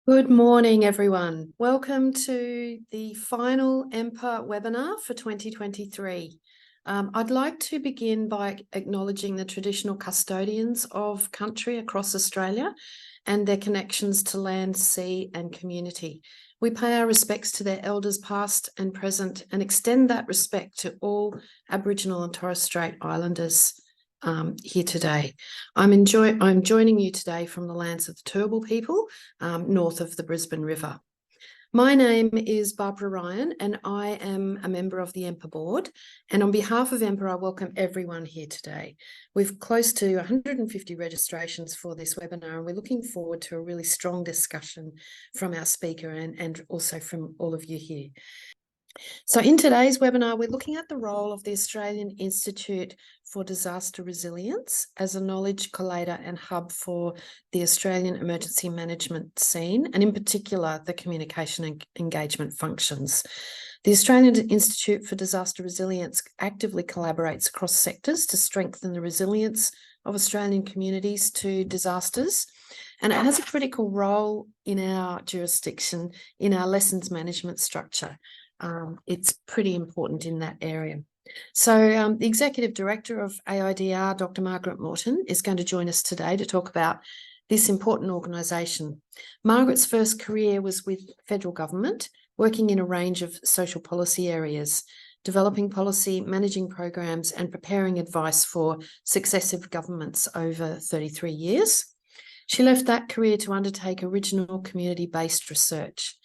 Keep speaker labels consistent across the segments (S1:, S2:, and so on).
S1: Good morning, everyone. Welcome to the final EMPA webinar for 2023. I'd like to begin by acknowledging the traditional custodians of country across Australia and their connections to land, sea and community. We pay our respects to their elders past and present and extend that respect to all Aboriginal and Torres Strait Islanders here today. I'm joining you today from the lands of the Turrbal people, north of the Brisbane River. My name is Barbara Ryan and I am a member of the EMPA board, and on behalf of EMPA I welcome everyone here today. We've close to 150 registrations for this webinar and we're looking forward to a really strong discussion from our speaker and also from all of you here. So in today's webinar, we're looking at the role of the Australian Institute for Disaster Resilience as a knowledge collator and hub for the Australian emergency management scene, and in particular, the communication and engagement functions. The Australian Institute for Disaster Resilience actively collaborates across sectors to strengthen the resilience of Australian communities to disasters, and it has a critical role in our jurisdiction, in our lessons management structure. It's pretty important in that area. So the Executive Director of AIDR, Dr. Margaret Moreton, is going to join us today to talk about this important organisation. Margaret's first career was with federal government, working in a range of social policy areas, developing policy, managing programs and preparing advice for successive governments over 33 years. She left that career to undertake original community-based research.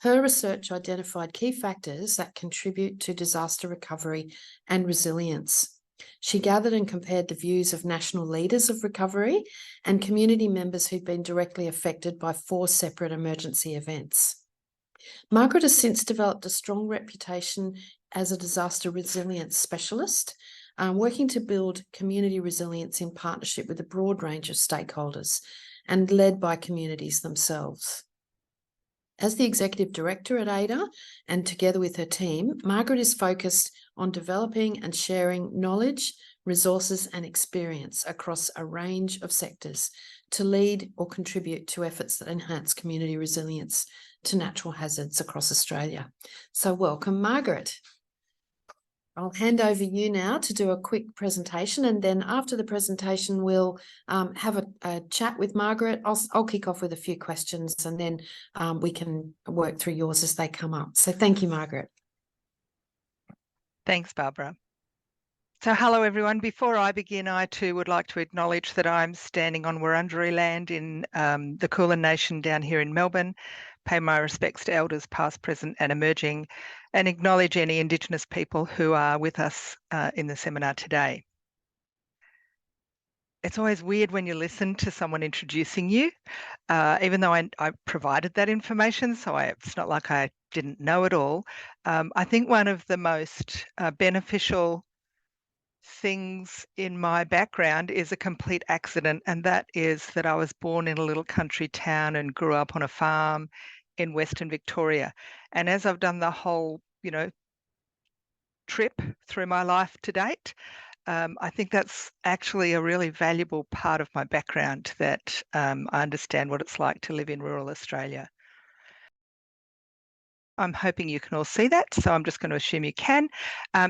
S1: Her research identified key factors that contribute to disaster recovery and resilience. She gathered and compared the views of national leaders of recovery and community members who'd been directly affected by 4 separate emergency events. Margaret has since developed a strong reputation as a disaster resilience specialist, working to build community resilience in partnership with a broad range of stakeholders and led by communities themselves. As the Executive Director at AIDR and together with her team, Margaret is focused on developing and sharing knowledge, resources and experience across a range of sectors to lead or contribute to efforts that enhance community resilience to natural hazards across Australia. So welcome, Margaret. I'll hand over you now to do a quick presentation, and then after the presentation we'll have a chat with Margaret. I'll kick off with a few questions and then we can work through yours as they come up. So thank you, Margaret.
S2: Thanks, Barbara. So hello everyone. Before I begin, I too would like to acknowledge that I'm standing on Wurundjeri land in the Kulin Nation down here in Melbourne. Pay my respects to elders past, present and emerging, and acknowledge any Indigenous people who are with us in the seminar today. It's always weird when you listen to someone introducing you, even though I provided that information, so it's not like I didn't know it all. I think one of the most beneficial things in my background is a complete accident, and that is that I was born in a little country town and grew up on a farm in Western Victoria. And as I've done the whole, trip through my life to date, I think that's actually a really valuable part of my background, that I understand what it's like to live in rural Australia. I'm hoping you can all see that, so I'm just going to assume you can.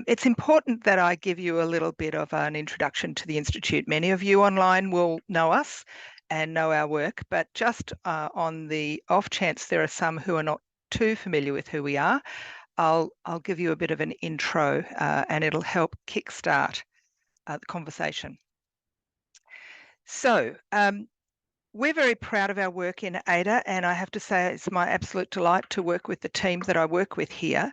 S2: It's important that I give you a little bit of an introduction to the Institute. Many of you online will know us and know our work, but just on the off chance there are some who are not too familiar with who we are, I'll give you a bit of an intro and it'll help kickstart the conversation. So, we're very proud of our work in AIDR, and I have to say it's my absolute delight to work with the team that I work with here.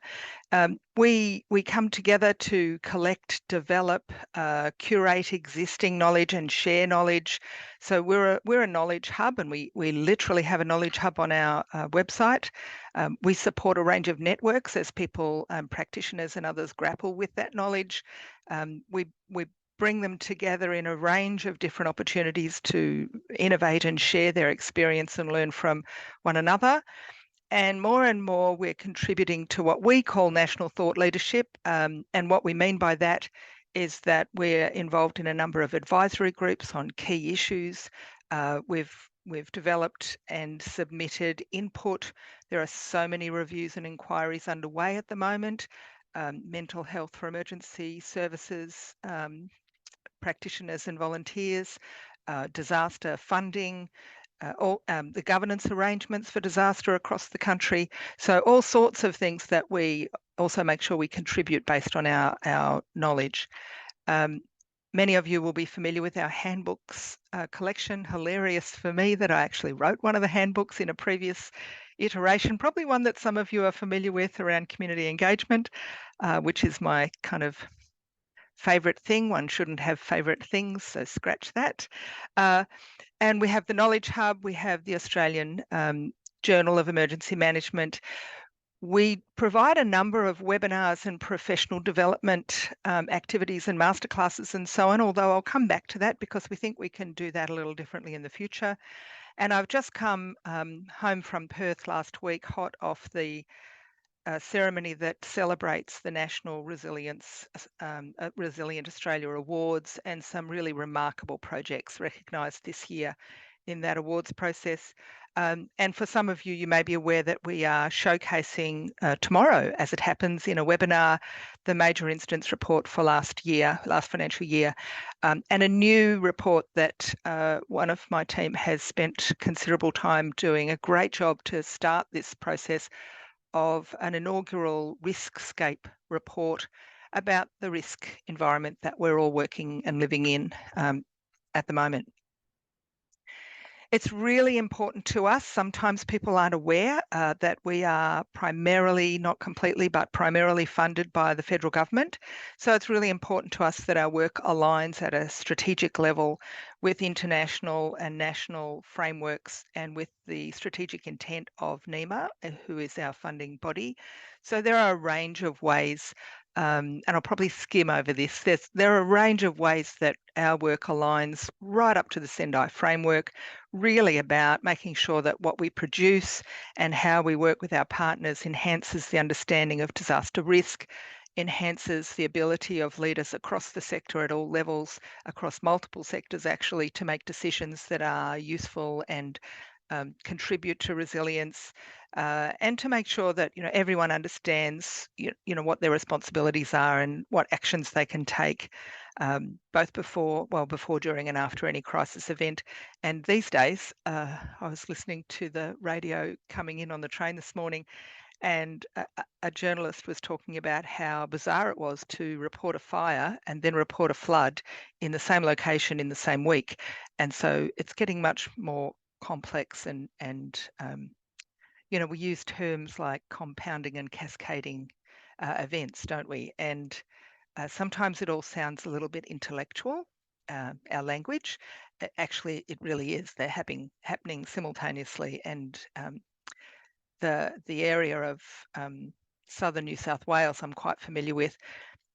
S2: We come together to collect, develop, curate existing knowledge and share knowledge. So we're a knowledge hub, and we literally have a knowledge hub on our website. We support a range of networks as people, practitioners and others grapple with that knowledge. We bring them together in a range of different opportunities to innovate and share their experience and learn from one another. And more we're contributing to what we call national thought leadership. And what we mean by that is that we're involved in a number of advisory groups on key issues. We've We've developed and submitted input. There are so many reviews and inquiries underway at the moment. Mental health for emergency services, practitioners and volunteers, disaster funding, the governance arrangements for disaster across the country. So all sorts of things that we also make sure we contribute based on our knowledge. Many of you will be familiar with our handbooks collection. Hilarious for me that I actually wrote one of the handbooks in a previous iteration, probably one that some of you are familiar with around community engagement, which is my kind of favourite thing. One shouldn't have favourite things, so scratch that. And we have the Knowledge Hub, we have the Australian Journal of Emergency Management. We provide a number of webinars and professional development activities and masterclasses and so on, although I'll come back to that because we think we can do that a little differently in the future. And I've just come home from Perth last week, hot off the ceremony that celebrates the National Resilient Australia Awards and some really remarkable projects recognised this year in that awards process. And for some of you, you may be aware that we are showcasing tomorrow, as it happens, in a webinar, the major incidents report for last financial year, and a new report that one of my team has spent considerable time doing a great job to start this process of an inaugural riskscape report about the risk environment that we're all working and living in at the moment. It's really important to us. Sometimes people aren't aware that we are primarily, not completely, but primarily funded by the federal government. So it's really important to us that our work aligns at a strategic level with international and national frameworks and with the strategic intent of NEMA, who is our funding body. So there are a range of ways, and I'll probably skim over this. There are a range of ways that our work aligns right up to the Sendai framework, really about making sure that what we produce and how we work with our partners enhances the understanding of disaster risk, enhances the ability of leaders across the sector at all levels, across multiple sectors actually, to make decisions that are useful and contribute to resilience, and to make sure that everyone understands what their responsibilities are and what actions they can take, both before, during and after any crisis event. And these days, I was listening to the radio coming in on the train this morning, and a journalist was talking about how bizarre it was to report a fire and then report a flood in the same location in the same week. And so it's getting much more complex, and we use terms like compounding and cascading events, don't we? And sometimes it all sounds a little bit intellectual, our language. Actually, it really is. They're happening simultaneously, and the area of southern New South Wales I'm quite familiar with,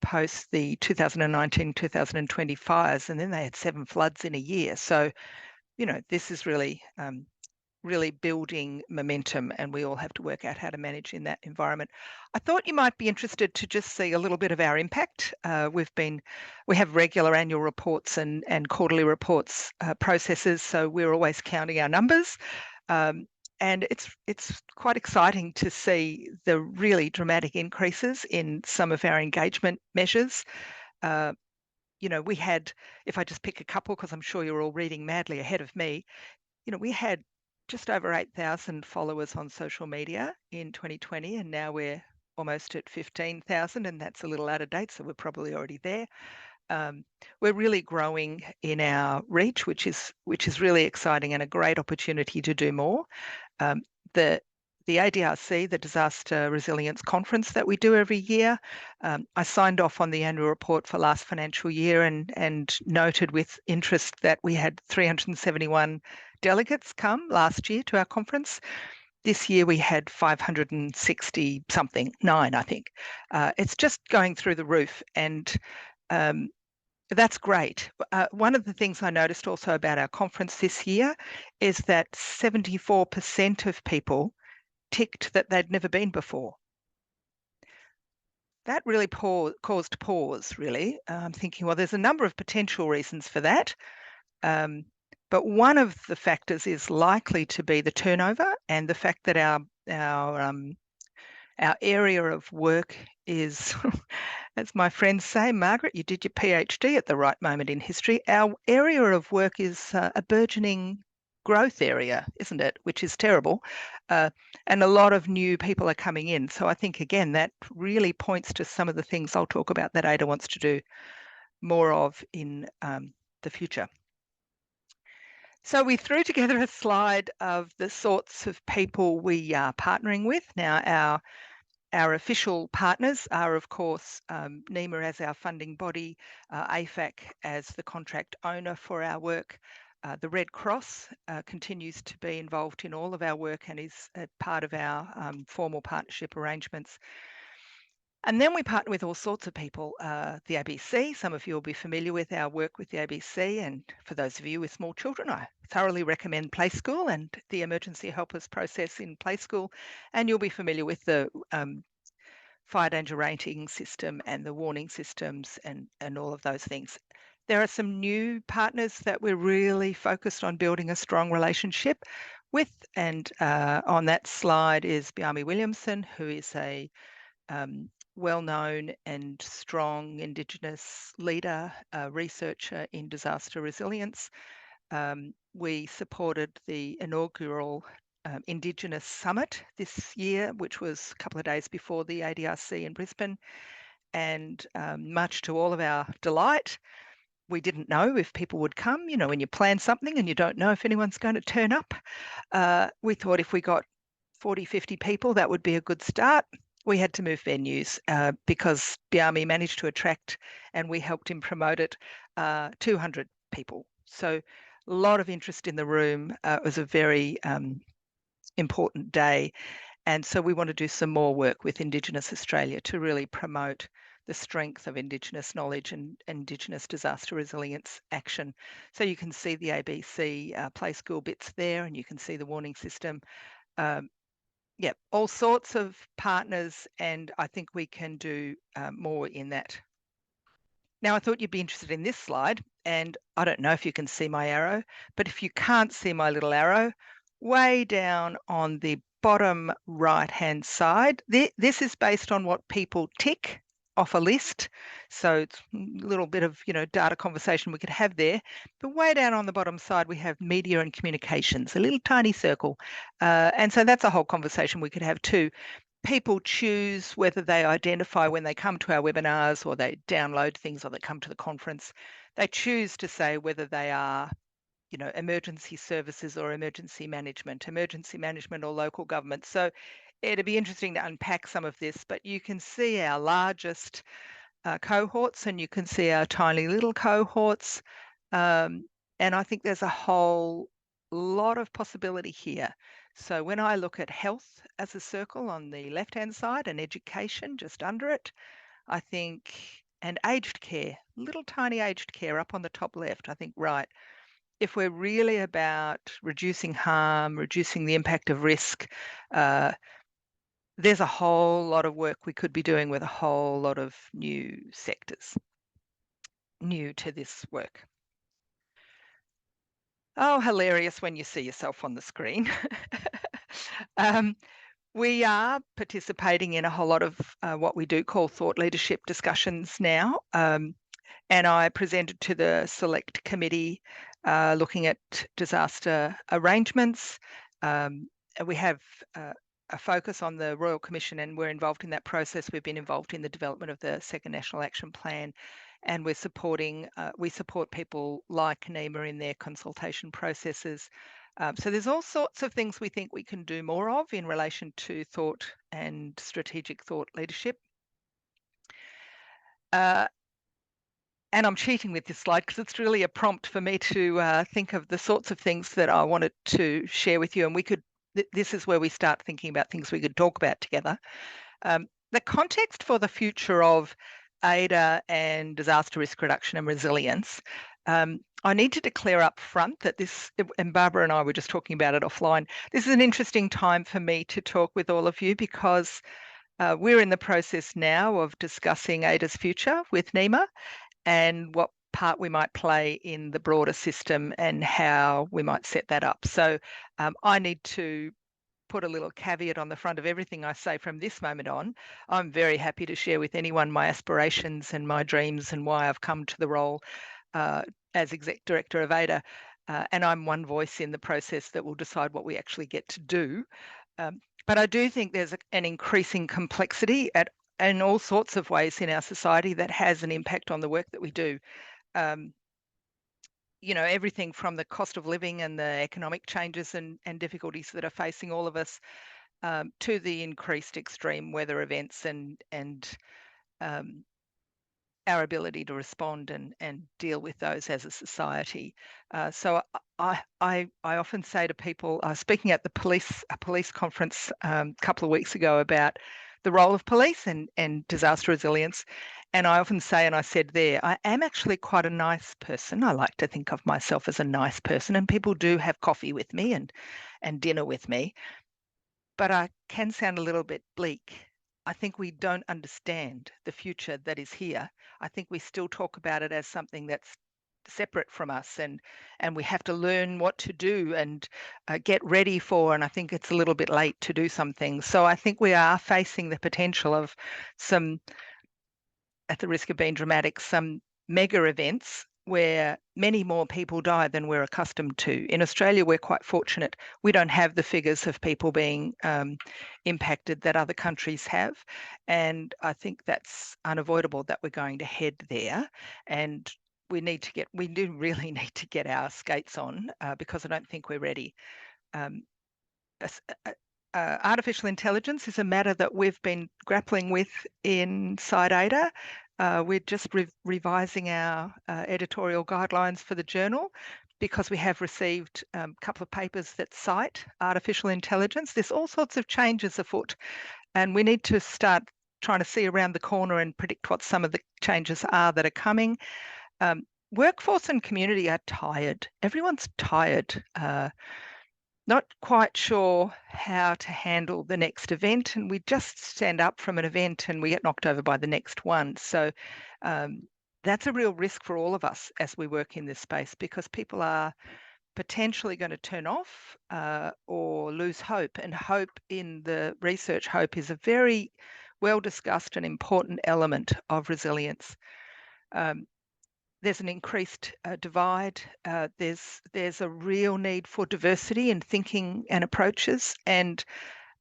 S2: post the 2019-2020 fires, and then they had 7 floods in a year. So this is really really building momentum, and we all have to work out how to manage in that environment. I thought you might be interested to just see a little bit of our impact. We have regular annual reports and quarterly reports processes, so we're always counting our numbers. And it's quite exciting to see the really dramatic increases in some of our engagement measures. We had, if I just pick a couple, because I'm sure you're all reading madly ahead of me, we had just over 8,000 followers on social media in 2020, and now we're almost at 15,000, and that's a little out of date, so we're probably already there. We're really growing in our reach, which is really exciting and a great opportunity to do more. The ADRC, the Disaster Resilience Conference that we do every year, I signed off on the annual report for last financial year and noted with interest that we had 371 delegates come last year to our conference. This year we had 560 something, 9 I think. It's just going through the roof, and that's great. One of the things I noticed also about our conference this year is that 74% of people ticked that they'd never been before. That really caused pause, really. I'm thinking, well, there's a number of potential reasons for that. But one of the factors is likely to be the turnover and the fact that our area of work is, as my friends say, Margaret, you did your PhD at the right moment in history. Our area of work is a burgeoning growth area, isn't it? Which is terrible. And a lot of new people are coming in. So I think, again, that really points to some of the things I'll talk about that AIDR wants to do more of in the future. So we threw together a slide of the sorts of people we are partnering with. Now, our official partners are, of course, NEMA as our funding body, AFAC as the contract owner for our work. The Red Cross continues to be involved in all of our work and is a part of our formal partnership arrangements. And then we partner with all sorts of people. The ABC, some of you will be familiar with our work with the ABC, and for those of you with small children, I thoroughly recommend Play School and the emergency helpers process in Play School. And you'll be familiar with the fire danger rating system and the warning systems and all of those things. There are some new partners that we're really focused on building a strong relationship with. And on that slide is Biami Williamson, who is a well-known and strong Indigenous leader, researcher in disaster resilience. We supported the inaugural Indigenous Summit this year, which was a couple of days before the ADRC in Brisbane. And much to all of our delight, we didn't know if people would come. You know, when you plan something and you don't know if anyone's going to turn up, we thought if we got 40, 50 people, that would be a good start. We had to move venues because Biami managed to attract, and we helped him promote it, 200 people. So a lot of interest in the room. It was a very important day. And so we want to do some more work with Indigenous Australia to really promote the strength of Indigenous knowledge and Indigenous disaster resilience action. So you can see the ABC Play School bits there, and you can see the warning system. Yeah, all sorts of partners, and I think we can do more in that. Now, I thought you'd be interested in this slide, and I don't know if you can see my arrow, but if you can't see my little arrow, way down on the bottom right-hand side, this is based on what people tick off a list. So it's a little bit of, data conversation we could have there. But way down on the bottom side, we have media and communications, a little tiny circle. And so that's a whole conversation we could have too. People choose whether they identify when they come to our webinars or they download things or they come to the conference. They choose to say whether they are, emergency services or emergency management or local government. So it'd be interesting to unpack some of this, but you can see our largest cohorts and you can see our tiny little cohorts. And I think there's a whole lot of possibility here. So when I look at health as a circle on the left-hand side and education just under it, I think, and aged care, little tiny aged care up on the top left, I think, right, if we're really about reducing harm, reducing the impact of risk, there's a whole lot of work we could be doing with a whole lot of new sectors, new to this work. Oh, hilarious when you see yourself on the screen. We are participating in a whole lot of what we do call thought leadership discussions now. And I presented to the select committee looking at disaster arrangements. We have a focus on the Royal Commission and we're involved in that process. We've been involved in the development of the Second National Action Plan, and we're supporting, we support people like NEMA in their consultation processes. So there's all sorts of things we think we can do more of in relation to thought and strategic thought leadership. And I'm cheating with this slide because it's really a prompt for me to think of the sorts of things that I wanted to share with you. And we could, this is where we start thinking about things we could talk about together. The context for the future of AIDR and disaster risk reduction and resilience, I need to declare up front that this, and Barbara and I were just talking about it offline, this is an interesting time for me to talk with all of you because we're in the process now of discussing AIDR's future with NEMA. And what part we might play in the broader system and how we might set that up. So I need to put a little caveat on the front of everything I say from this moment on. I'm very happy to share with anyone my aspirations and my dreams and why I've come to the role as Exec Director of AIDR. And I'm one voice in the process that will decide what we actually get to do. But I do think there's an increasing complexity in all sorts of ways in our society that has an impact on the work that we do. Everything from the cost of living and the economic changes and difficulties that are facing all of us, to the increased extreme weather events and our ability to respond and deal with those as a society. So I often say to people, speaking at a police conference a couple of weeks ago about the role of police and disaster resilience, and I often say, and I said there, I am actually quite a nice person. I like to think of myself as a nice person, and people do have coffee with me and dinner with me, but I can sound a little bit bleak. I think we don't understand the future that is here. I think we still talk about it as something that's separate from us, and we have to learn what to do and get ready for. And I think it's a little bit late to do some things. So I think we are facing the potential of some, at the risk of being dramatic, some mega events where many more people die than we're accustomed to. In Australia, we're quite fortunate. We don't have the figures of people being impacted that other countries have. And I think that's unavoidable that we're going to head there. And we do really need to get our skates on because I don't think we're ready. Artificial intelligence is a matter that we've been grappling with inside AIDR. We're just revising our editorial guidelines for the journal because we have received a couple of papers that cite artificial intelligence. There's all sorts of changes afoot, and we need to start trying to see around the corner and predict what some of the changes are that are coming. Workforce and community are tired. Everyone's tired. Not quite sure how to handle the next event, and we just stand up from an event and we get knocked over by the next one. So that's a real risk for all of us as we work in this space, because people are potentially going to turn off or lose hope. And hope in the research, hope is a very well discussed and important element of resilience. There's an increased divide. There's a real need for diversity in thinking and approaches, and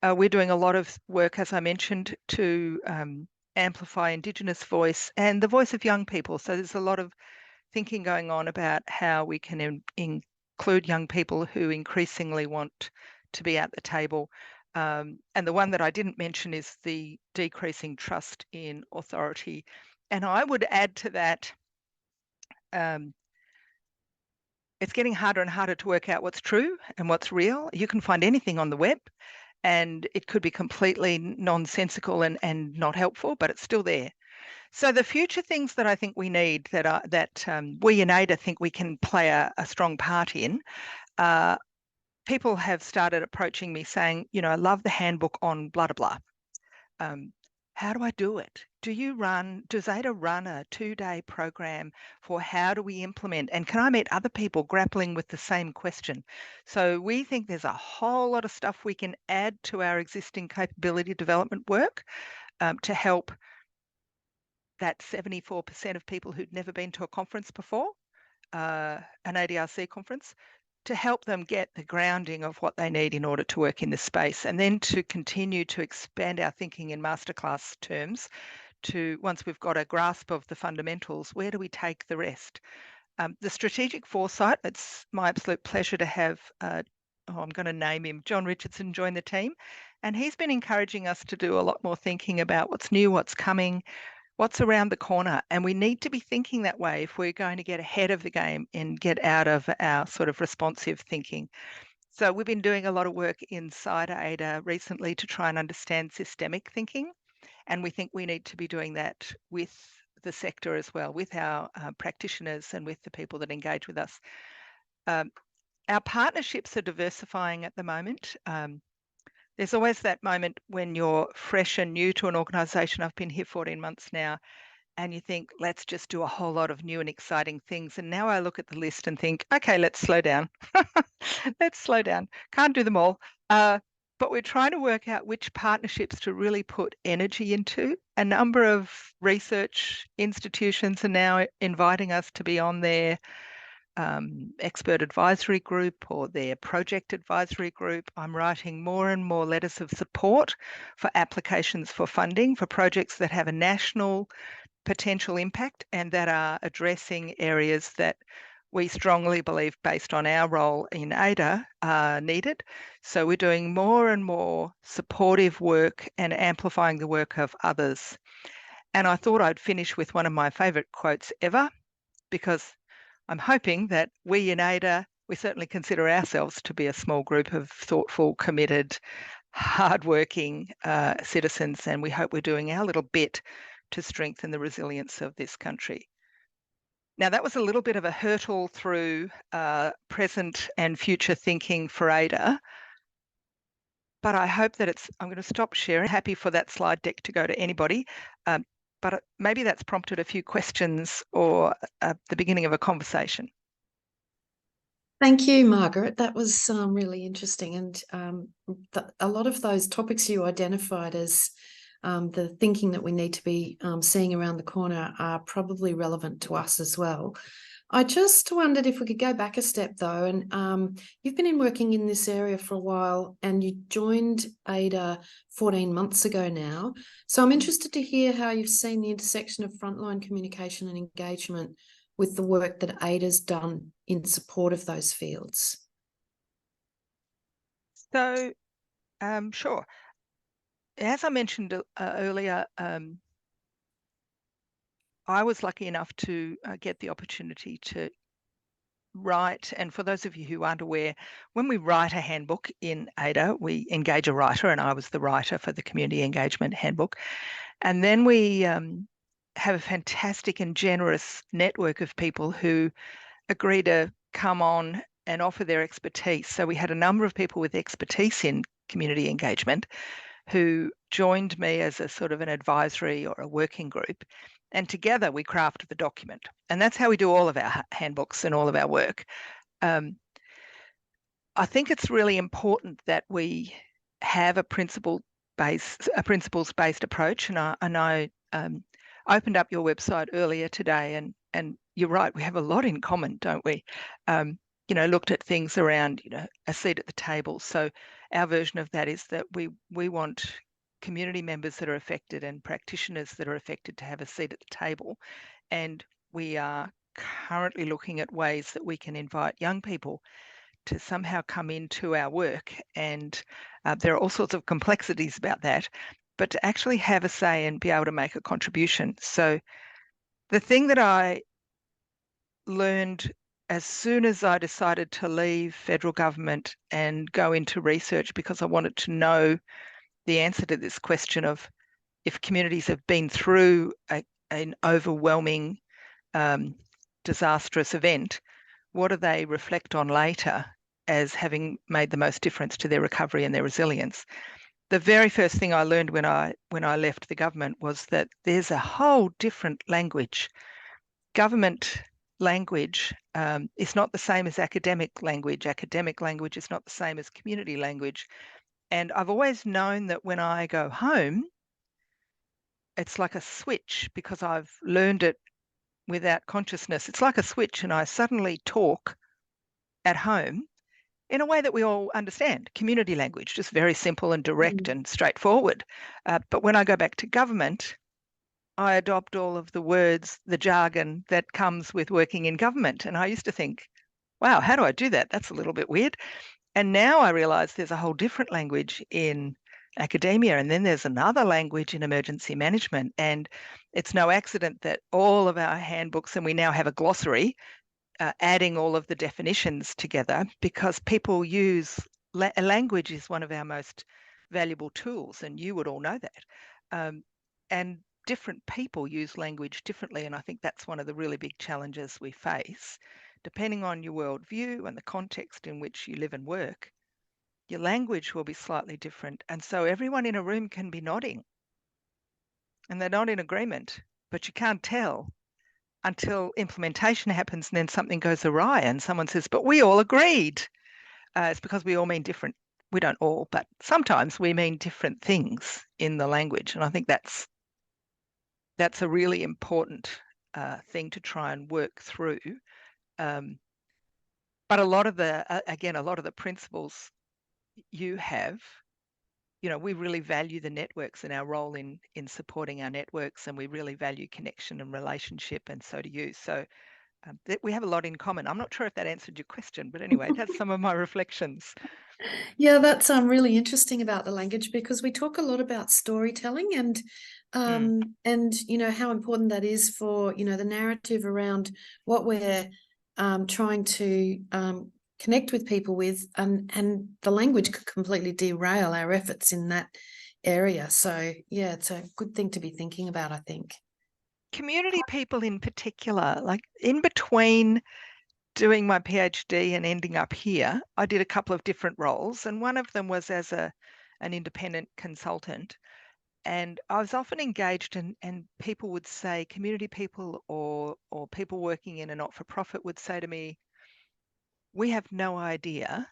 S2: we're doing a lot of work, as I mentioned, to amplify Indigenous voice and the voice of young people. So there's a lot of thinking going on about how we can include young people who increasingly want to be at the table. And the one that I didn't mention is the decreasing trust in authority. And I would add to that, it's getting harder and harder to work out what's true and what's real. You can find anything on the web, and it could be completely nonsensical and not helpful, but it's still there. So the future things that I think we need that we in AIDR think we can play a strong part in, people have started approaching me saying, I love the handbook on blah, blah, blah. How do I do it? Does AIDR run a 2-day program for how do we implement? And can I meet other people grappling with the same question? So we think there's a whole lot of stuff we can add to our existing capability development work to help that 74% of people who'd never been to a conference before, an ADRC conference, to help them get the grounding of what they need in order to work in this space, and then to continue to expand our thinking in masterclass terms to, once we've got a grasp of the fundamentals, where do we take the rest? The strategic foresight, it's my absolute pleasure to have, I'm going to name him, John Richardson, join the team. And he's been encouraging us to do a lot more thinking about what's new, what's coming, what's around the corner. And we need to be thinking that way if we're going to get ahead of the game and get out of our sort of responsive thinking. So we've been doing a lot of work inside AIDR recently to try and understand systemic thinking. And we think we need to be doing that with the sector as well, with our practitioners and with the people that engage with us. Our partnerships are diversifying at the moment. There's always that moment when you're fresh and new to an organisation. I've been here 14 months now, and you think, let's just do a whole lot of new and exciting things. And now I look at the list and think, okay, let's slow down. Let's slow down. Can't do them all. But we're trying to work out which partnerships to really put energy into. A number of research institutions are now inviting us to be on their expert advisory group or their project advisory group. I'm writing more and more letters of support for applications for funding for projects that have a national potential impact and that are addressing areas that we strongly believe, based on our role in AIDR, are needed. So we're doing more and more supportive work and amplifying the work of others. And I thought I'd finish with one of my favourite quotes ever, because I'm hoping that we in AIDR, we certainly consider ourselves to be a small group of thoughtful, committed, hardworking citizens, and we hope we're doing our little bit to strengthen the resilience of this country. Now, that was a little bit of a hurtle through present and future thinking for AIDR, but I hope that I'm going to stop sharing. Happy for that slide deck to go to anybody, but maybe that's prompted a few questions or the beginning of a conversation.
S1: Thank you, Margaret. That was really interesting. And a lot of those topics you identified as the thinking that we need to be seeing around the corner are probably relevant to us as well. I just wondered if we could go back a step, though, and you've been working in this area for a while, and you joined AIDR 14 months ago now. So I'm interested to hear how you've seen the intersection of frontline communication and engagement with the work that AIDR's done in support of those fields.
S2: So, sure. As I mentioned earlier, I was lucky enough to get the opportunity to write, and for those of you who aren't aware, when we write a handbook in AIDR, we engage a writer, and I was the writer for the Community Engagement Handbook. And then we have a fantastic and generous network of people who agree to come on and offer their expertise. So we had a number of people with expertise in community engagement who joined me as a sort of an advisory or a working group. And together we crafted the document. And that's how we do all of our handbooks and all of our work. I think it's really important that we have a principles-based approach. And I opened up your website earlier today, and you're right, we have a lot in common, don't we? Looked at things around, a seat at the table. So our version of that is that we want community members that are affected and practitioners that are affected to have a seat at the table. And we are currently looking at ways that we can invite young people to somehow come into our work. And there are all sorts of complexities about that, but to actually have a say and be able to make a contribution. So the thing that I learned as soon as I decided to leave federal government and go into research, because I wanted to know the answer to this question of, if communities have been through an overwhelming, disastrous event, what do they reflect on later as having made the most difference to their recovery and their resilience? The very first thing I learned when I left the government was that there's a whole different language. Government language is not the same as academic language. Academic language is not the same as community language. And I've always known that when I go home, it's like a switch, because I've learned it without consciousness. It's like a switch, and I suddenly talk at home in a way that we all understand, community language, just very simple and direct and straightforward. But when I go back to government, I adopt all of the words, the jargon that comes with working in government. And I used to think, wow, how do I do that? That's a little bit weird. And now I realize there's a whole different language in academia, and then there's another language in emergency management. And it's no accident that all of our handbooks, and we now have a glossary, adding all of the definitions together, because people use language is one of our most valuable tools, and you would all know that. And different people use language differently, and I think that's one of the really big challenges we face. Depending on your worldview and the context in which you live and work, your language will be slightly different. And so everyone in a room can be nodding, and they're not in agreement, but you can't tell until implementation happens and then something goes awry and someone says, but we all agreed. It's because we all mean different. We don't all, but sometimes we mean different things in the language. And I think that's a really important thing to try and work through. But a lot of the principles you have, we really value the networks and our role in supporting our networks, and we really value connection and relationship, and so do you. So we have a lot in common. I'm not sure if that answered your question, but anyway, that's some of my reflections.
S1: Yeah, that's really interesting about the language, because we talk a lot about storytelling and how important that is for the narrative around what we're trying to connect with people with, and the language could completely derail our efforts in that area. So yeah, it's a good thing to be thinking about, I think.
S2: Community people in particular, like in between doing my PhD and ending up here, I did a couple of different roles, and one of them was as an independent consultant. And I was often engaged, and people would say, community people or people working in a not-for-profit would say to me, we have no idea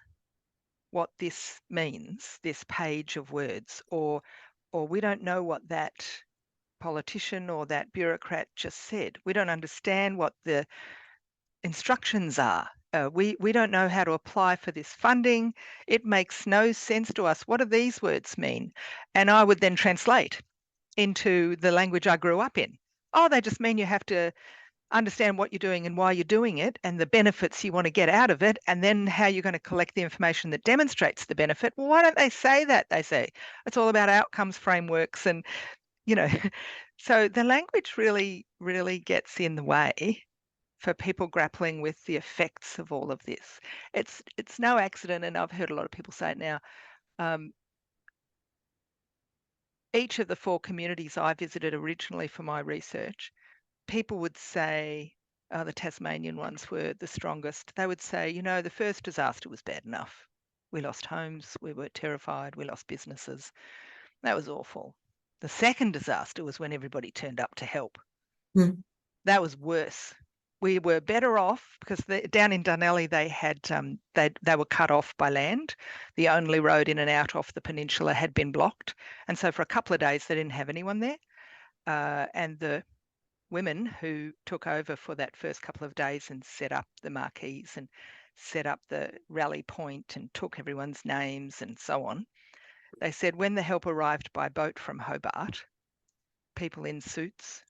S2: what this means, this page of words, or we don't know what that politician or that bureaucrat just said. We don't understand what the instructions are. We don't know how to apply for this funding. It makes no sense to us. What do these words mean? And I would then translate into the language I grew up in. Oh, they just mean you have to understand what you're doing and why you're doing it and the benefits you want to get out of it, and then how you're going to collect the information that demonstrates the benefit. Well, why don't they say that? They say it's all about outcomes frameworks and, so the language really, really gets in the way for people grappling with the effects of all of this. It's no accident, and I've heard a lot of people say it now, each of the 4 communities I visited originally for my research, people would say, the Tasmanian ones were the strongest. They would say, the first disaster was bad enough. We lost homes, we were terrified, we lost businesses. That was awful. The second disaster was when everybody turned up to help. That was worse. We were better off because down in Dunelly they had they were cut off by land. The only road in and out off the peninsula had been blocked, and so for a couple of days they didn't have anyone there. And the women who took over for that first couple of days and set up the marquees and set up the rally point and took everyone's names and so on, they said when the help arrived by boat from Hobart, people in suits.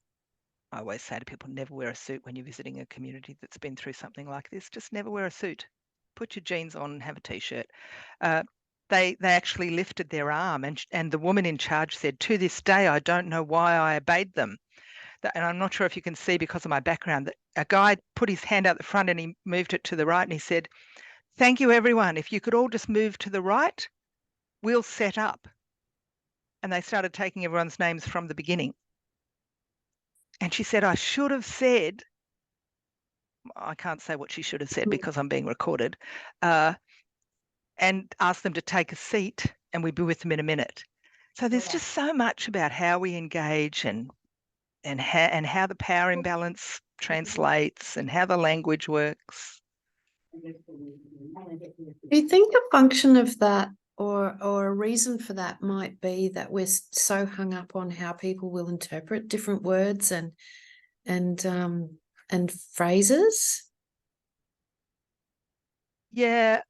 S2: I always say to people, never wear a suit when you're visiting a community that's been through something like this. Just never wear a suit. Put your jeans on and have a T-shirt. They actually lifted their arm, and the woman in charge said, to this day, I don't know why I obeyed them. And I'm not sure if you can see because of my background, that a guy put his hand out the front and he moved it to the right and he said, thank you, everyone. If you could all just move to the right, we'll set up. And they started taking everyone's names from the beginning. And she said, I should have said, I can't say what she should have said because I'm being recorded, and asked them to take a seat and we'd be with them in a minute. So there's just so much about how we engage and how the power imbalance translates and how the language works.
S1: Do you think a function of that or a reason for that might be that we're so hung up on how people will interpret different words and phrases?
S2: Yeah.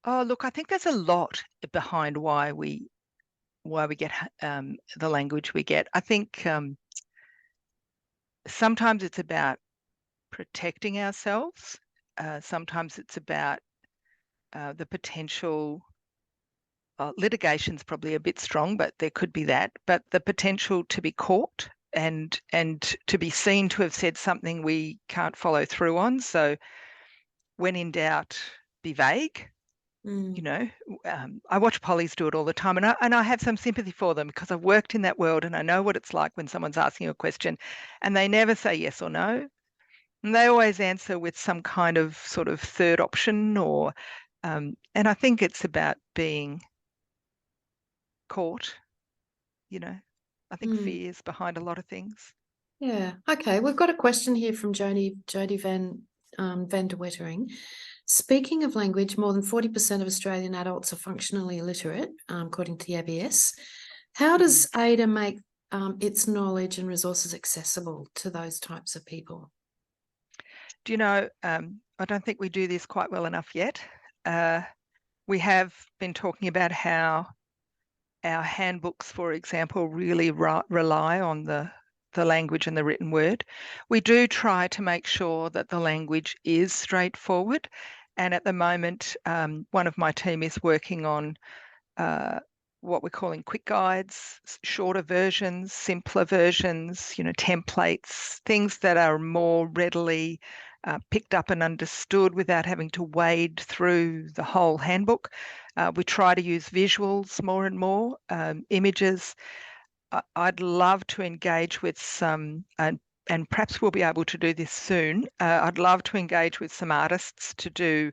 S2: Oh, look, I think there's a lot behind why we get the language we get. I think sometimes it's about protecting ourselves. Sometimes it's about the potential. Litigation's probably a bit strong, but there could be that. But the potential to be caught and to be seen to have said something we can't follow through on. So when in doubt, be vague. I watch pollies do it all the time, and I have some sympathy for them because I've worked in that world and I know what it's like when someone's asking a question and they never say yes or no. And they always answer with some kind of sort of third option and I think it's about being caught. I think fear is behind a lot of things.
S1: Yeah. Okay. We've got a question here from Jody Van der Wettering. Speaking of language, more than 40% of Australian adults are functionally illiterate, according to the ABS. How does AIDR make its knowledge and resources accessible to those types of people?
S2: Do you know, I don't think we do this quite well enough yet. We have been talking about how our handbooks, for example, really rely on the language and the written word. We do try to make sure that the language is straightforward. And at the moment, one of my team is working on what we're calling quick guides, shorter versions, simpler versions, templates, things that are more readily picked up and understood without having to wade through the whole handbook. We try to use visuals more and more, images. I'd love to engage with some, and perhaps we'll be able to do this soon. I'd love to engage with some artists to do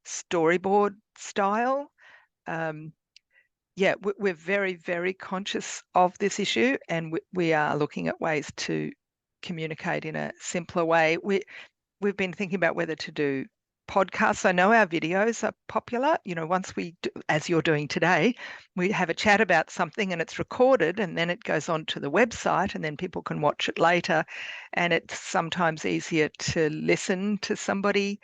S2: storyboard style. Yeah, we're very, very conscious of this issue, and we are looking at ways to communicate in a simpler way. We've been thinking about whether to do podcasts. I know our videos are popular. Once we do, as you're doing today, we have a chat about something and it's recorded and then it goes on to the website and then people can watch it later. And it's sometimes easier to listen to somebody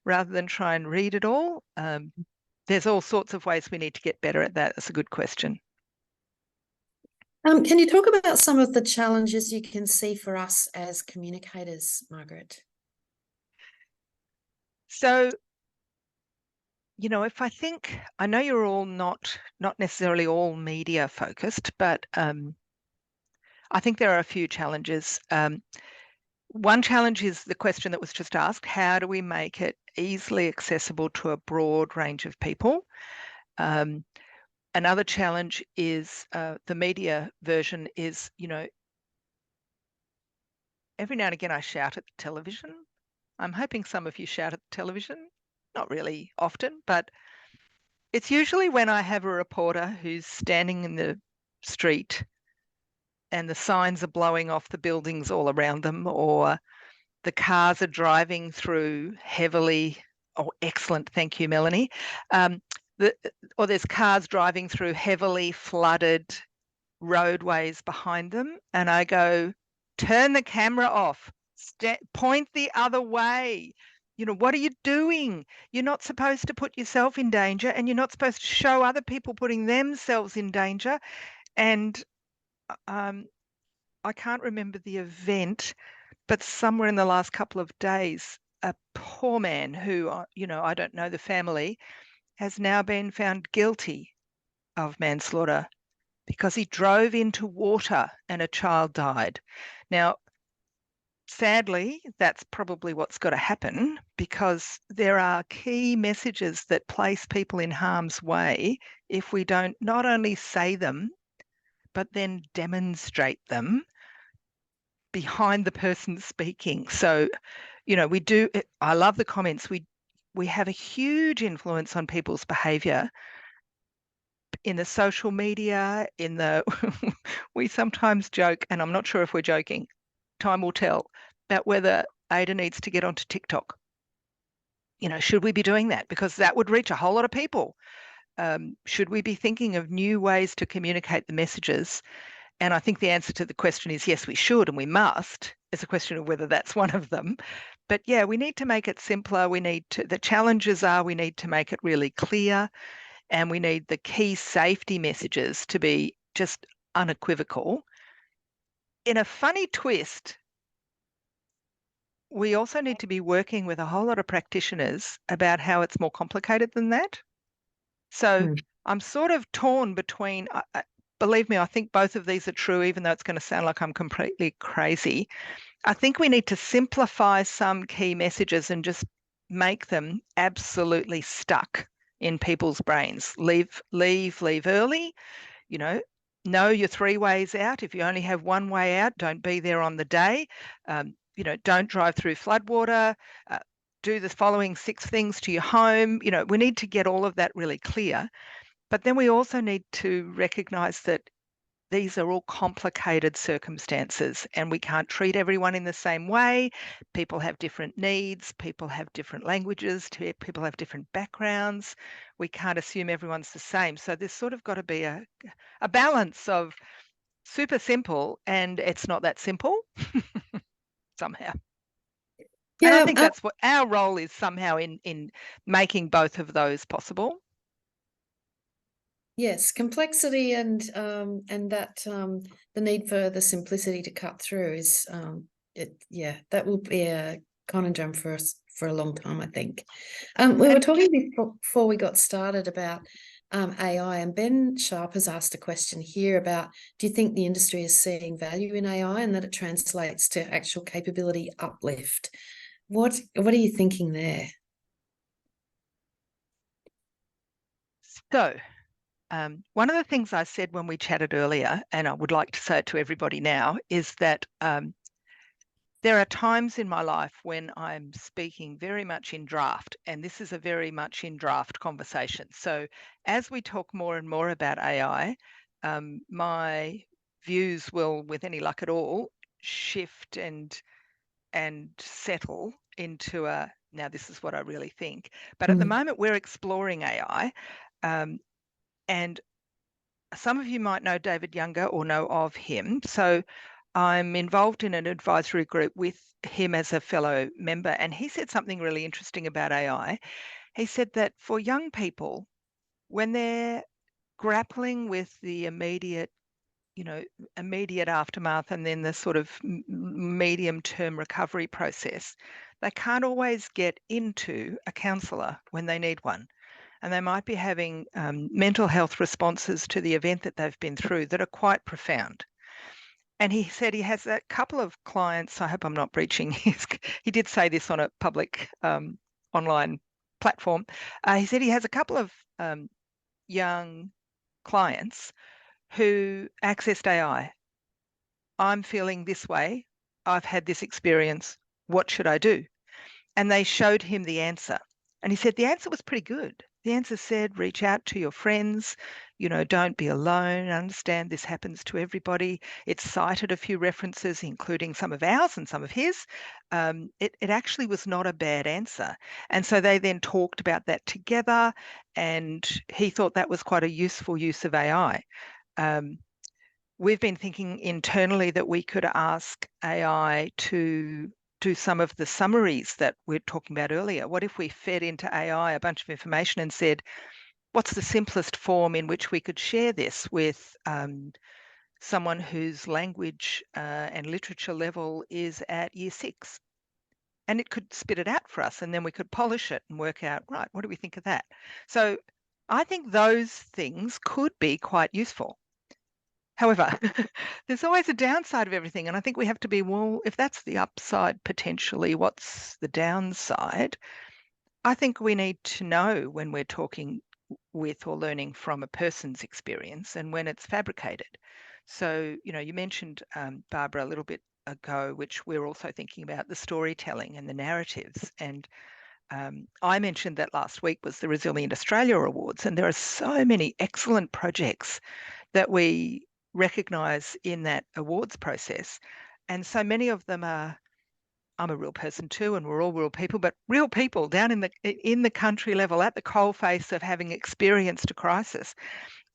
S2: rather than try and read it all. There's all sorts of ways we need to get better at that. That's a good question.
S1: Can you talk about some of the challenges you can see for us as communicators, Margaret?
S2: So, if I know you're all not necessarily all media focused, but I think there are a few challenges. One challenge is the question that was just asked: how do we make it easily accessible to a broad range of people? Another challenge is the media version is, every now and again I shout at the television. I'm hoping some of you shout at the television. Not really often, but it's usually when I have a reporter who's standing in the street and the signs are blowing off the buildings all around them, or the cars are driving through heavily. Oh, excellent. Thank you, Melanie. Or there's cars driving through heavily flooded roadways behind them. And I go, turn the camera off, point the other way. What are you doing? You're not supposed to put yourself in danger and you're not supposed to show other people putting themselves in danger. And I can't remember the event, but somewhere in the last couple of days, a poor man who, I don't know the family, has now been found guilty of manslaughter because he drove into water and a child died. Now, sadly, that's probably what's got to happen because there are key messages that place people in harm's way if we don't not only say them, but then demonstrate them behind the person speaking. So, we do, I love the comments. We have a huge influence on people's behavior in the social media, we sometimes joke, and I'm not sure if we're joking, time will tell, about whether AIDR needs to get onto TikTok. Should we be doing that? Because that would reach a whole lot of people. Should we be thinking of new ways to communicate the messages? And I think the answer to the question is yes, we should and we must. It's a question of whether that's one of them. But yeah, we need to make it simpler. The challenges are we need to make it really clear, and we need the key safety messages to be just unequivocal. In a funny twist, we also need to be working with a whole lot of practitioners about how it's more complicated than that. So I'm sort of torn between, believe me, I think both of these are true, even though it's going to sound like I'm completely crazy. I think we need to simplify some key messages and just make them absolutely stuck in people's brains. Leave early, know your 3 ways out. If you only have one way out, don't be there on the day. Don't drive through floodwater. Do the following 6 things to your home. We need to get all of that really clear. But then we also need to recognise that these are all complicated circumstances and we can't treat everyone in the same way. People have different needs, people have different languages, people have different backgrounds. We can't assume everyone's the same. So there's sort of got to be a balance of super simple and it's not that simple somehow. And I think that's what our role is somehow in making both of those possible.
S1: Yes, complexity and that the need for the simplicity to cut through is that will be a conundrum for us for a long time, I think. We were talking before we got started about AI, and Ben Sharp has asked a question here about, do you think the industry is seeing value in AI and that it translates to actual capability uplift? What are you thinking there?
S2: So, one of the things I said when we chatted earlier, and I would like to say it to everybody now, is that there are times in my life when I'm speaking very much in draft, and this is a very much in draft conversation. So as we talk more and more about AI, my views will, with any luck at all, shift and settle into now this is what I really think. But at the moment, we're exploring AI. And some of you might know David Younger or know of him. So I'm involved in an advisory group with him as a fellow member, and he said something really interesting about AI. He said that for young people, when they're grappling with the immediate aftermath and then the sort of medium-term recovery process, they can't always get into a counsellor when they need one. And they might be having mental health responses to the event that they've been through that are quite profound. And he said he has a couple of clients. I hope I'm not breaching his. He did say this on a public online platform. He said he has a couple of young clients who accessed AI. I'm feeling this way. I've had this experience. What should I do? And they showed him the answer. And he said the answer was pretty good. The answer said, reach out to your friends, don't be alone. Understand this happens to everybody. It cited a few references, including some of ours and some of his. It actually was not a bad answer. And so they then talked about that together, and he thought that was quite a useful use of AI. We've been thinking internally that we could ask AI to do some of the summaries that we're talking about earlier. What if we fed into AI a bunch of information and said, what's the simplest form in which we could share this with someone whose language and literature level is at year 6? And it could spit it out for us, and then we could polish it and work out, right, what do we think of that? So I think those things could be quite useful. However, there's always a downside of everything. And I think we have to be, well, if that's the upside potentially, what's the downside? I think we need to know when we're talking with or learning from a person's experience and when it's fabricated. So, you mentioned, Barbara, a little bit ago, which we're also thinking about, the storytelling and the narratives. And I mentioned that last week was the Resilient Australia Awards, and there are so many excellent projects that we recognise in that awards process. And so many of them are, I'm a real person too, and we're all real people, but real people down in the country level at the coalface of having experienced a crisis.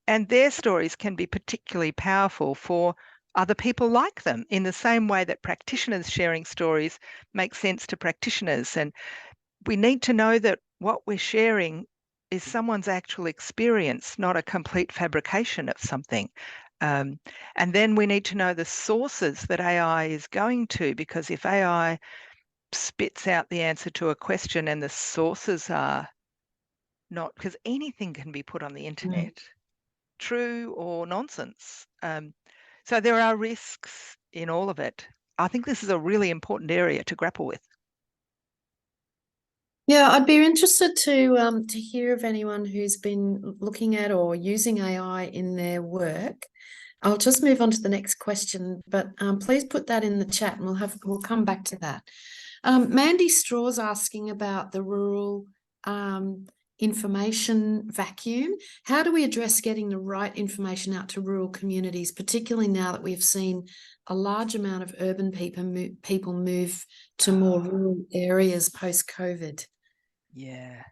S2: And their stories can be particularly powerful for other people like them, in the same way that practitioners sharing stories make sense to practitioners. And we need to know that what we're sharing is someone's actual experience, not a complete fabrication of something. And then we need to know the sources that AI is going to, because if AI spits out the answer to a question and the sources are not, because anything can be put on the internet, true or nonsense. So there are risks in all of it. I think this is a really important area to grapple with.
S1: Yeah, I'd be interested to hear of anyone who's been looking at or using AI in their work. I'll just move on to the next question, but please put that in the chat and we'll come back to that. Mandy Straw's asking about the rural information vacuum. How do we address getting the right information out to rural communities, particularly now that we've seen a large amount of urban people move to more rural areas post-COVID?
S2: Yeah.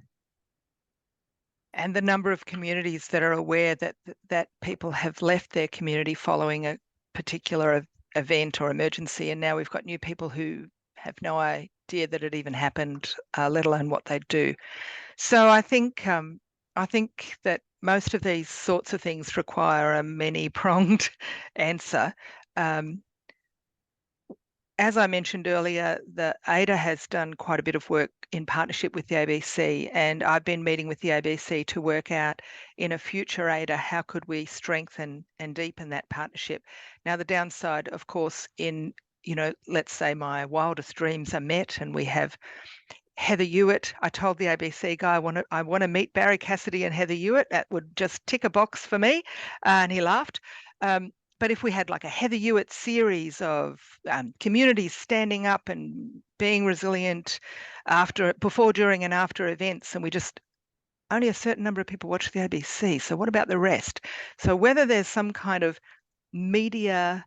S2: And the number of communities that are aware that people have left their community following a particular event or emergency, and now we've got new people who have no idea that it even happened, let alone what they'd do. So I think that most of these sorts of things require a many-pronged answer. As I mentioned earlier, the AIDR has done quite a bit of work in partnership with the ABC, and I've been meeting with the ABC to work out in a future AIDR how could we strengthen and deepen that partnership. Now, the downside, of course, let's say my wildest dreams are met and we have Heather Hewitt. I told the ABC guy I want to meet Barry Cassidy and Heather Hewitt. That would just tick a box for me, and he laughed. But if we had like a Heather Hewitt series of communities standing up and being resilient before, during, and after events, and we just only a certain number of people watch the ABC. So what about the rest? So whether there's some kind of media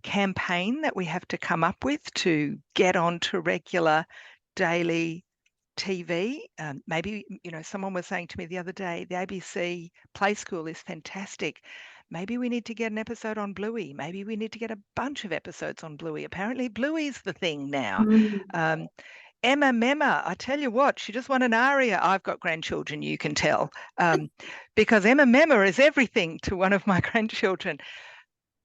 S2: campaign that we have to come up with to get onto regular daily TV. Maybe, someone was saying to me the other day, the ABC Play School is fantastic. Maybe we need to get an episode on Bluey. Maybe we need to get a bunch of episodes on Bluey. Apparently Bluey's the thing now. Emma Memma, I tell you what, she just won an ARIA. I've got grandchildren, you can tell, because Emma Memma is everything to one of my grandchildren.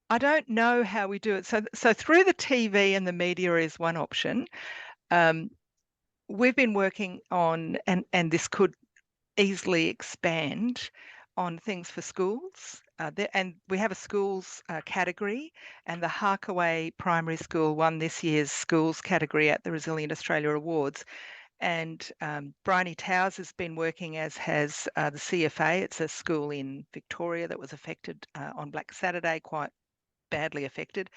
S2: I don't know how we do it. So through the TV and the media is one option. We've been working on, and this could easily expand on things for schools. And we have a schools category, and the Harkaway Primary School won this year's schools category at the Resilient Australia Awards. And Bryony Towers has been working, as has the CFA. It's a school in Victoria that was affected on Black Saturday, quite badly affected.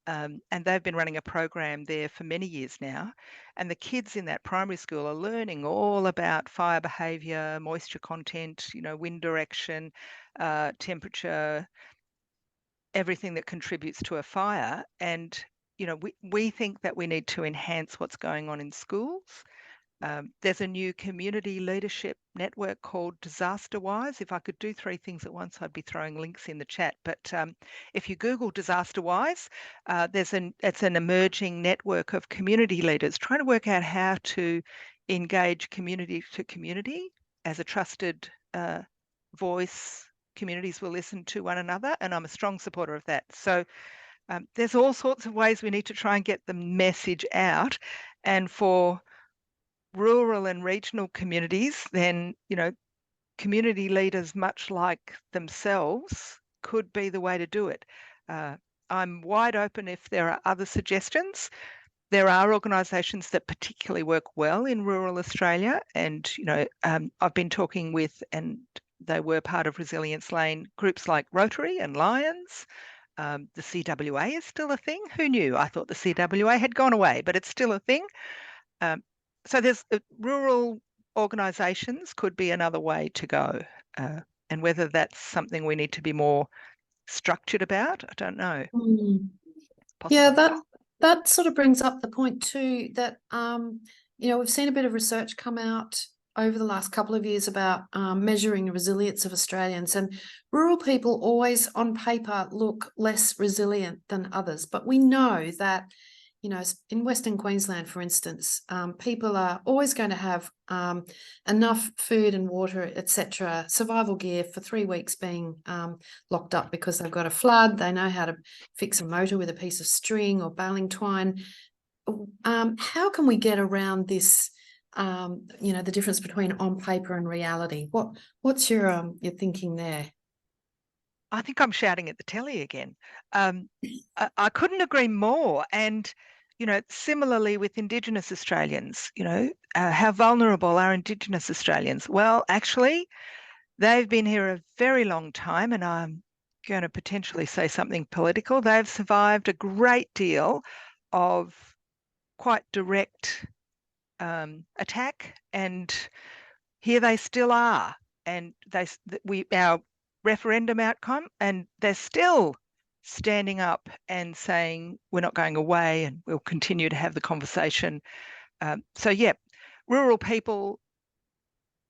S2: And they've been running a program there for many years now. And the kids in that primary school are learning all about fire behaviour, moisture content, wind direction, temperature, everything that contributes to a fire. And, we think that we need to enhance what's going on in schools. There's a new community leadership network called DisasterWise. If I could do three things at once, I'd be throwing links in the chat. But if you Google DisasterWise, it's an emerging network of community leaders trying to work out how to engage community to community as a trusted voice. Communities will listen to one another, and I'm a strong supporter of that. So there's all sorts of ways we need to try and get the message out. And for rural and regional communities, then, community leaders, much like themselves, could be the way to do it. I'm wide open if there are other suggestions. There are organisations that particularly work well in rural Australia, and, I've been talking with, and they were part of Resilience Lane, groups like Rotary and Lions. The CWA is still a thing. Who knew? I thought the CWA had gone away, but it's still a thing. So there's rural organisations could be another way to go. And whether that's something we need to be more structured about, I don't know.
S1: Yeah, that sort of brings up the point too that, we've seen a bit of research come out over the last couple of years about measuring the resilience of Australians, and rural people always on paper look less resilient than others. But we know that, in Western Queensland, for instance, people are always going to have enough food and water, etc., survival gear for 3 weeks being locked up because they've got a flood. They know how to fix a motor with a piece of string or baling twine. How can we get around this, the difference between on paper and reality? What's your thinking there?
S2: I think I'm shouting at the telly again. I couldn't agree more. And, similarly with Indigenous Australians, how vulnerable are Indigenous Australians? Well, actually, they've been here a very long time, and I'm going to potentially say something political. They've survived a great deal of quite direct attack and here they still are, and our referendum outcome, and they're still standing up and saying we're not going away and we'll continue to have the conversation. So yeah, rural people,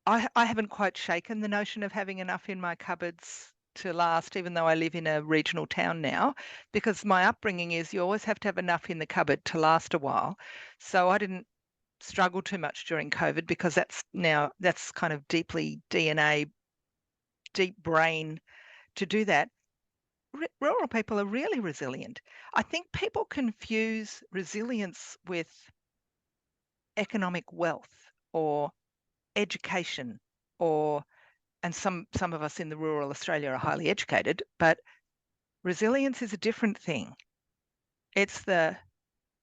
S2: I haven't quite shaken the notion of having enough in my cupboards to last, even though I live in a regional town now, because my upbringing is you always have to have enough in the cupboard to last a while. So I didn't struggle too much during COVID, because that's kind of deeply DNA, deep brain to do that. Rural people are really resilient. I think people confuse resilience with economic wealth or education, and some of us in the rural Australia are highly educated, but resilience is a different thing. It's the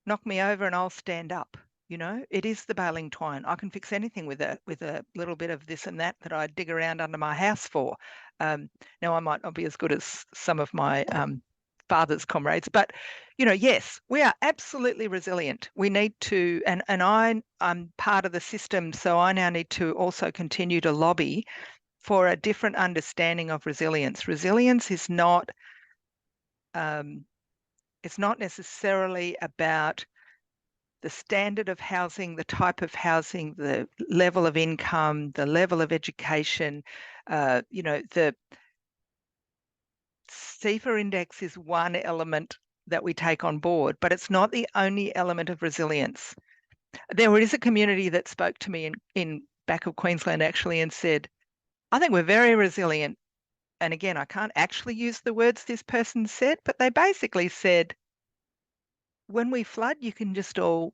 S2: knock me over and I'll stand up. It is the baling twine. I can fix anything with a little bit of this and that I dig around under my house for. Now I might not be as good as some of my father's comrades, but yes, we are absolutely resilient. We need to, and I'm part of the system, so I now need to also continue to lobby for a different understanding of resilience. Resilience is not, it's not necessarily about the standard of housing, the type of housing, the level of income, the level of education. The CEFA index is one element that we take on board, but it's not the only element of resilience. There is a community that spoke to me in back of Queensland actually and said, I think we're very resilient. And again, I can't actually use the words this person said, but they basically said, when we flood, you can just all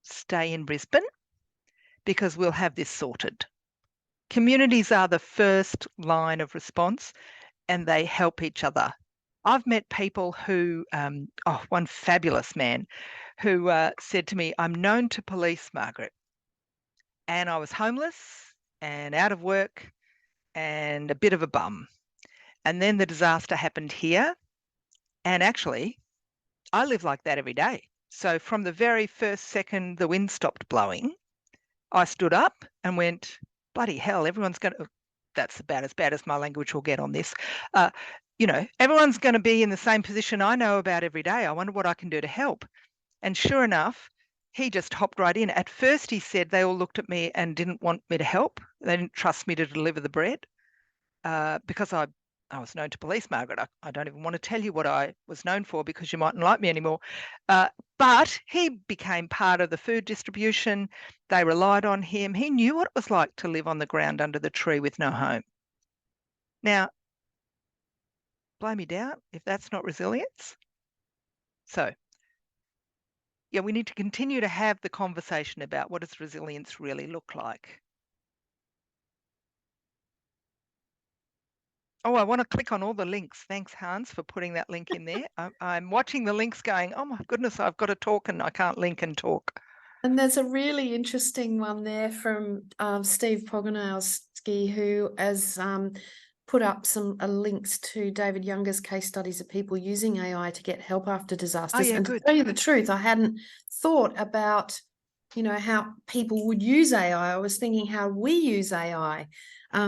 S2: stay in Brisbane because we'll have this sorted. Communities are the first line of response and they help each other. I've met people who, one fabulous man who said to me, I'm known to police, Margaret, and I was homeless and out of work and a bit of a bum. And then the disaster happened here. And actually, I live like that every day. So from the very first second the wind stopped blowing, I stood up and went, bloody hell, everyone's going to, that's about as bad as my language will get on this. Everyone's going to be in the same position I know about every day. I wonder what I can do to help. And sure enough, he just hopped right in. At first, he said they all looked at me and didn't want me to help. They didn't trust me to deliver the bread because I was known to police, Margaret. I don't even want to tell you what I was known for because you mightn't like me anymore. But he became part of the food distribution. They relied on him. He knew what it was like to live on the ground under the tree with no home. Now, blow me down if that's not resilience. So, yeah, we need to continue to have the conversation about what does resilience really look like. Oh, I want to click on all the links. Thanks, Hans, for putting that link in there. I'm watching the links going, oh my goodness, I've got to talk and I can't link and talk.
S1: And there's a really interesting one there from Steve Pogonowski, who has put up some links to David Younger's case studies of people using AI to get help after disasters.
S2: Oh, yeah,
S1: and
S2: good.
S1: To tell you the truth, I hadn't thought about, how people would use AI. I was thinking how we use AI.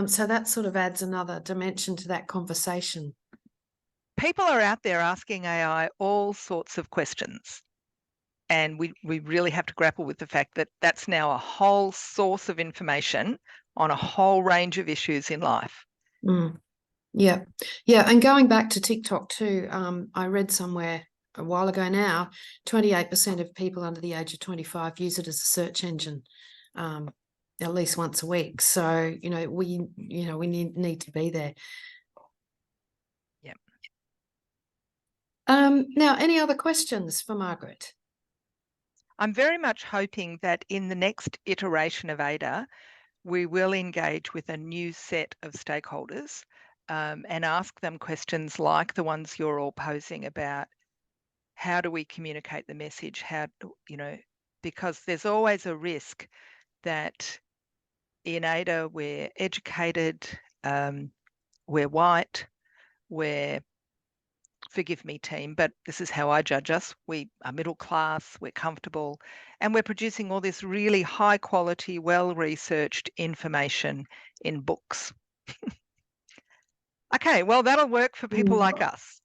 S1: So that sort of adds another dimension to that conversation.
S2: People are out there asking AI all sorts of questions. And we really have to grapple with the fact that that's now a whole source of information on a whole range of issues in life.
S1: Yeah. And going back to TikTok too, I read somewhere a while ago now, 28% of people under the age of 25 use it as a search engine at least once a week. So, we need to be there.
S2: Yeah.
S1: Now, any other questions for Margaret?
S2: I'm very much hoping that in the next iteration of AIDR, we will engage with a new set of stakeholders and ask them questions like the ones you're all posing about how do we communicate the message? Because there's always a risk that in AIDR we're educated, we're white, we're forgive me team, but this is how I judge us. We are middle class, we're comfortable, and we're producing all this really high quality, well-researched information in books. Okay, well, that'll work for people like us.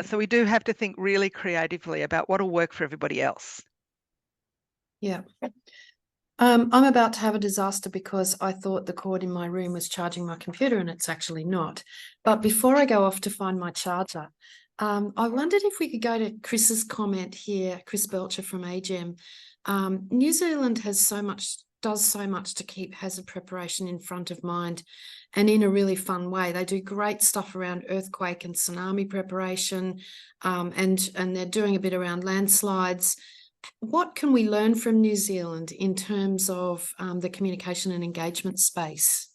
S2: So we do have to think really creatively about what'll work for everybody else.
S1: Yeah. I'm about to have a disaster because I thought the cord in my room was charging my computer and it's actually not. But before I go off to find my charger, I wondered if we could go to Chris's comment here, Chris Belcher from AGEM. New Zealand does so much to keep hazard preparation in front of mind and in a really fun way. They do great stuff around earthquake and tsunami preparation, and they're doing a bit around landslides. What can we learn from New Zealand in terms of the communication and engagement space?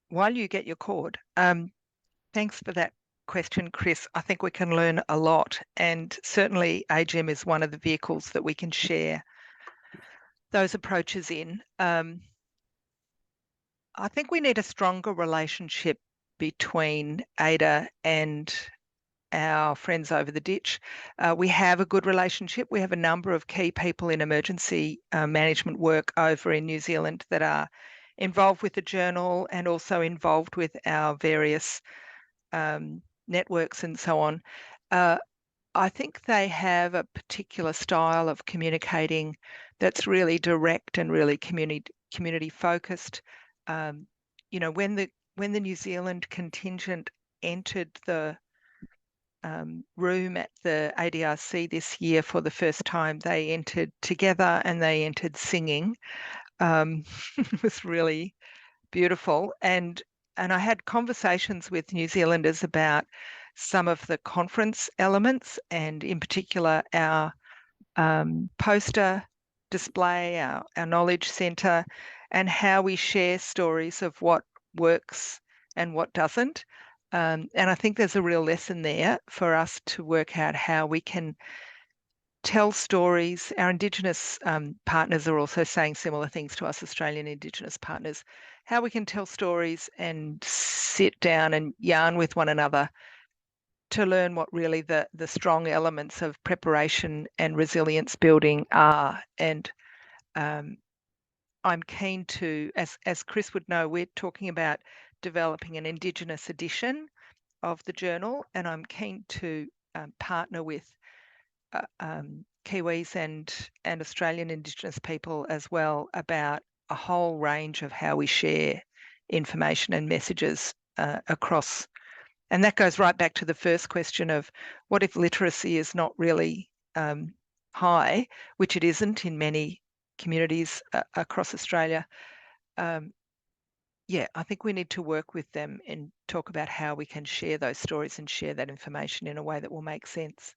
S2: While you get your cord, thanks for that question, Chris. I think we can learn a lot, and certainly AGEM is one of the vehicles that we can share those approaches in. I think we need a stronger relationship between AIDR and our friends over the ditch. We have a good relationship. We have a number of key people in emergency management work over in New Zealand that are involved with the journal and also involved with our various networks and so on. I think they have a particular style of communicating that's really direct and really community focused. You know, when the New Zealand contingent entered the room at the ADRC this year for the first time, they entered together and they entered singing. It was really beautiful. And I had conversations with New Zealanders about some of the conference elements, and in particular our poster display, our knowledge centre, and how we share stories of what works and what doesn't. And I think there's a real lesson there for us to work out how we can tell stories. Our Indigenous partners are also saying similar things to us, Australian Indigenous partners, how we can tell stories and sit down and yarn with one another to learn what really the strong elements of preparation and resilience building are. And I'm keen to, as Chris would know, we're talking about developing an Indigenous edition of the journal, and I'm keen to partner with Kiwis and Australian Indigenous people as well about a whole range of how we share information and messages across. And that goes right back to the first question of what if literacy is not really high, which it isn't in many communities across Australia. Yeah, I think we need to work with them and talk about how we can share those stories and share that information in a way that will make sense.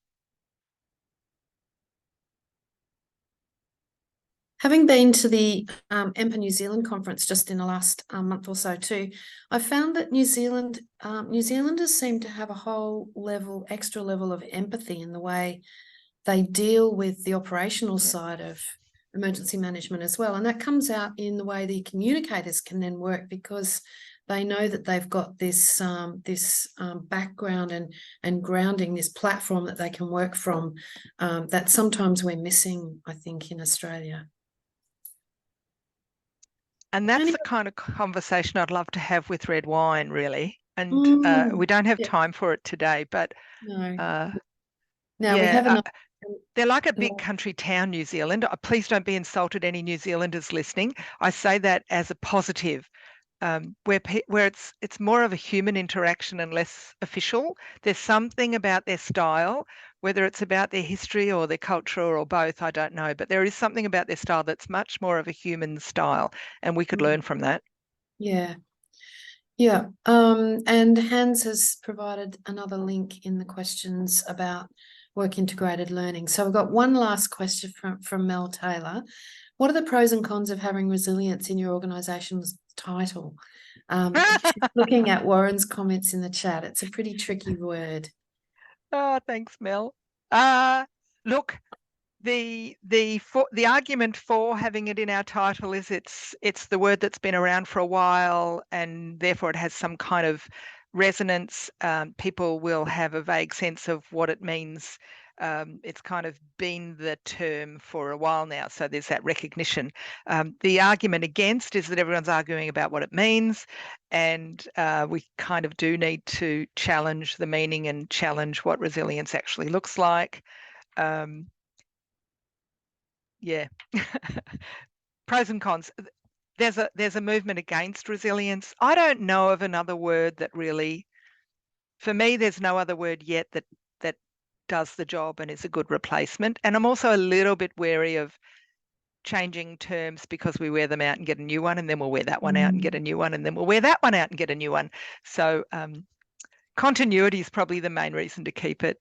S1: Having been to the EMPA New Zealand conference just in the last month or so too, I found that New Zealanders seem to have a whole extra level of empathy in the way they deal with the operational side of emergency management as well. And that comes out in the way the communicators can then work, because they know that they've got this background and grounding, this platform that they can work from, that sometimes we're missing, I think, in Australia.
S2: And that's the kind of conversation I'd love to have with red wine, really. And we don't have time for it today, but
S1: no.
S2: Now we have enough. They're like a big country town, New Zealand. Please don't be insulted, any New Zealanders listening. I say that as a positive, where it's more of a human interaction and less official. There's something about their style, whether it's about their history or their culture or both, I don't know. But there is something about their style that's much more of a human style, and we could learn from that.
S1: Yeah. Yeah. And Hans has provided another link in the questions about work integrated learning. So we've got one last question from Mel Taylor. What are the pros and cons of having resilience in your organisation's title? Looking at Warren's comments in the chat, it's a pretty tricky word.
S2: Oh, thanks, Mel. Look, the argument for having it in our title is it's the word that's been around for a while, and therefore it has some kind of resonance. People will have a vague sense of what it means. It's kind of been the term for a while now, so there's that recognition. The argument against is that everyone's arguing about what it means, and we kind of do need to challenge the meaning and challenge what resilience actually looks like. Yeah. Pros and cons. There's a movement against resilience. I don't know of another word that really, for me, there's no other word yet that does the job and is a good replacement. And I'm also a little bit wary of changing terms because we wear them out and get a new one, and then we'll wear that one out and get a new one, and then we'll wear that one out and get a new one. So continuity is probably the main reason to keep it.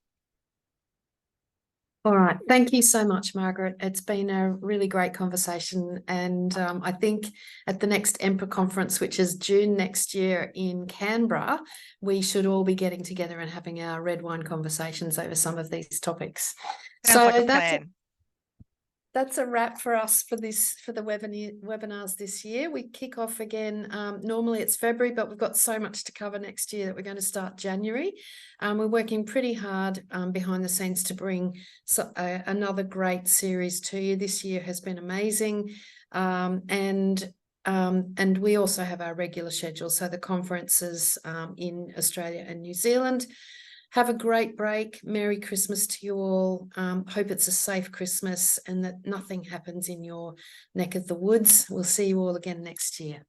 S1: All right. Thank you so much, Margaret. It's been a really great conversation. And I think at the next EMPA conference, which is June next year in Canberra, we should all be getting together and having our red wine conversations over some of these topics.
S2: Sounds like a plan.
S1: That's a wrap for us for the webinars this year. We kick off again. Normally it's February, but we've got so much to cover next year that we're going to start January. We're working pretty hard behind the scenes to bring another great series to you. This year has been amazing. And we also have our regular schedule. So the conferences in Australia and New Zealand. Have a great break. Merry Christmas to you all. Hope it's a safe Christmas and that nothing happens in your neck of the woods. We'll see you all again next year.